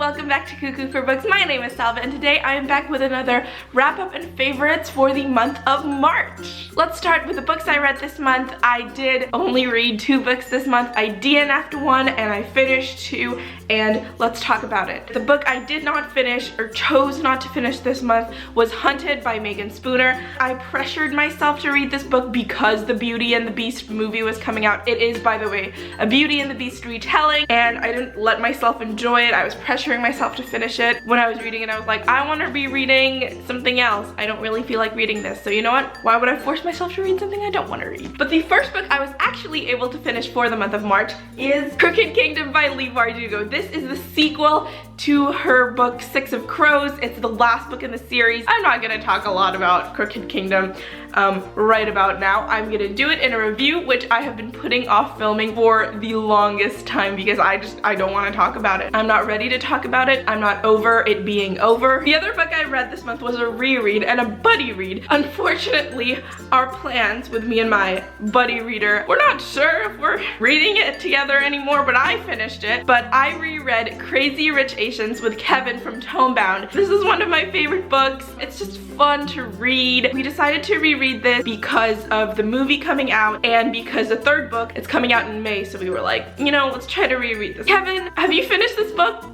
welcome back to Cuckoo for Books. My name is Salva and today I am back with another wrap up and favorites for the month of March. Let's start with the books I read this month. I did only read 2 books this month. I DNF'd 1 and I finished 2, and let's talk about it. The book I did not finish or chose not to finish this month was Hunted by Megan Spooner. I pressured myself to read this book because the Beauty and the Beast movie was coming out. It is, by the way, a Beauty and the Beast retelling, and I didn't let myself enjoy it. I was pressuring myself to finish it. When I was reading it, I was like, I want to be reading something else. I don't really feel like reading this. So you know what? Why would I force myself to read something I don't want to read? But the first book I was actually able to finish for the month of March is Crooked Kingdom by Leigh Bardugo. This is the sequel to her book 6 of Crows. It's the last book in the series. I'm not going to talk a lot about Crooked Kingdom right about now. I'm going to do it in a review, which I have been putting off filming for the longest time because I don't want to talk about it. I'm not ready to talk about it. I'm not over it being over. The other book I read this month was a reread and a buddy read. Unfortunately, our plans with me and my buddy reader, we're not sure if we're reading it together anymore, but I finished it. But I reread Crazy Rich Asians with Kevin from Tomebound. This is one of my favorite books. It's just fun to read. We decided to reread this because of the movie coming out and because the third book is coming out in May, so we were like, you know, let's try to reread this. Kevin, have you finished this book?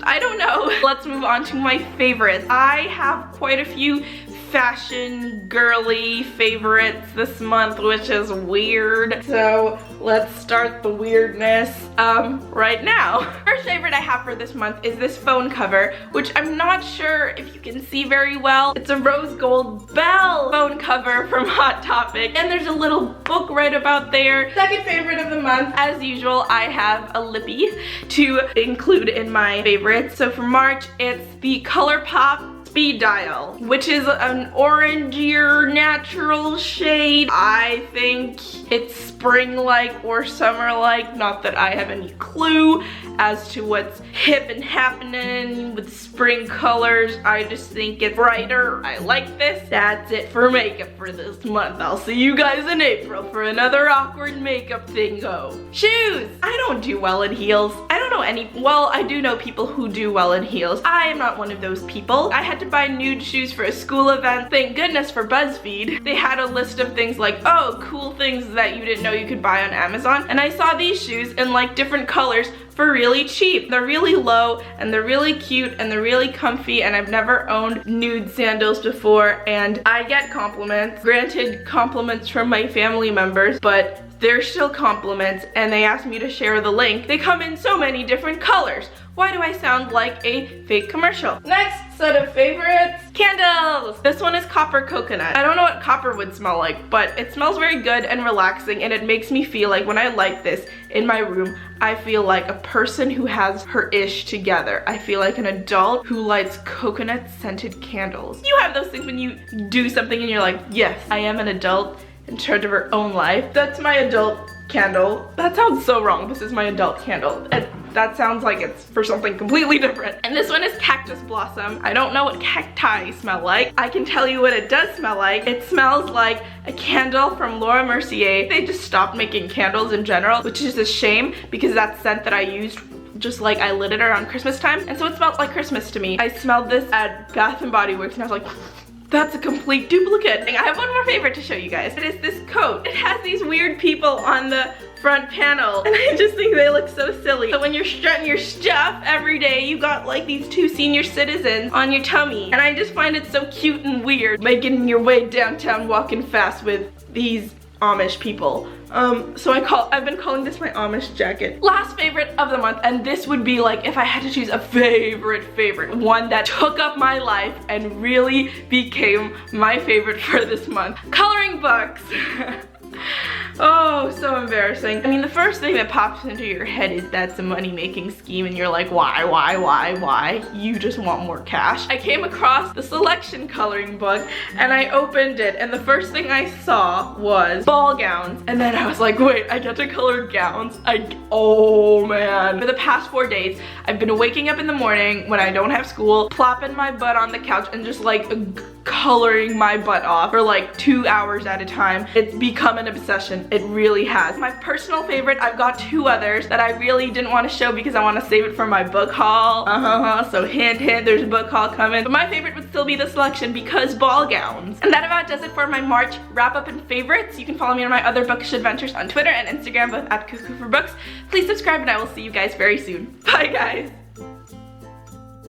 I don't know. Let's move on to my favorites. I have quite a few fashion girly favorites this month, which is weird. So let's start the weirdness right now. First favorite I have for this month is this phone cover, which I'm not sure if you can see very well. It's a rose gold bell phone cover from Hot Topic, and there's a little book right about there. Second favorite of the month, as usual, I have a lippy to include in my favorites. So for March, it's the ColourPop Speed Dial, which is an orangier natural shade. I think it's spring-like or summer-like, not that I have any clue as to what's hip and happening with spring colors. I just think it's brighter. I like this. That's it for makeup for this month. I'll see you guys in April for another awkward makeup thingo. Shoes! I don't do well in heels. I don't know any, well, I do know people who do well in heels. I am not one of those people. I had to buy nude shoes for a school event. Thank goodness for BuzzFeed. They had a list of things like, oh, cool things that you didn't know you could buy on Amazon. And I saw these shoes in like different colors for really cheap. They're really low and they're really cute and they're really comfy, and I've never owned nude sandals before, and I get compliments. Granted, compliments from my family members, but they're still compliments, and they asked me to share the link. They come in so many different colors. Why do I sound like a fake commercial? Next set of favorites, candles. This one is copper coconut. I don't know what copper would smell like, but it smells very good and relaxing, and it makes me feel like when I light this in my room, I feel like a person who has her ish together. I feel like an adult who lights coconut scented candles. You have those things when you do something and you're like, yes, I am an adult in charge of her own life. That's my adult candle. That sounds so wrong. This is my adult candle. That sounds like it's for something completely different. And this one is Cactus Blossom. I don't know what cacti smell like. I can tell you what it does smell like. It smells like a candle from Laura Mercier. They just stopped making candles in general, which is a shame because that scent that I used, just like I lit it around Christmas time, and so it smelled like Christmas to me. I smelled this at Bath & Body Works and I was like, that's a complete duplicate. I have one more favorite to show you guys. It is this coat. It has these weird people on the front panel, and I just think they look so silly. So when you're strutting your stuff every day, you got like these 2 senior citizens on your tummy, and I just find it so cute and weird, making your way downtown walking fast with these Amish people. So I've been calling this my Amish jacket. Last favorite of the month, and this would be like if I had to choose a favorite, one that took up my life and really became my favorite for this month. Coloring books. Oh, so embarrassing. I mean, the first thing that pops into your head is that's a money-making scheme, and you're like, why? You just want more cash. I came across the selection coloring book, and I opened it, and the first thing I saw was ball gowns, and then I was like, wait, I get to color gowns? Oh man. For the past 4 days, I've been waking up in the morning when I don't have school, plopping my butt on the couch, and just like coloring my butt off for like 2 hours at a time. It's become an obsession. It really has. My personal favorite, I've got 2 others that I really didn't want to show because I want to save it for my book haul. So hint, hint, there's a book haul coming. But my favorite would still be the selection because ball gowns. And that about does it for my March wrap up and favorites. You can follow me on my other bookish adventures on Twitter and Instagram, both at Cuckoo for Books. Please subscribe and I will see you guys very soon. Bye guys.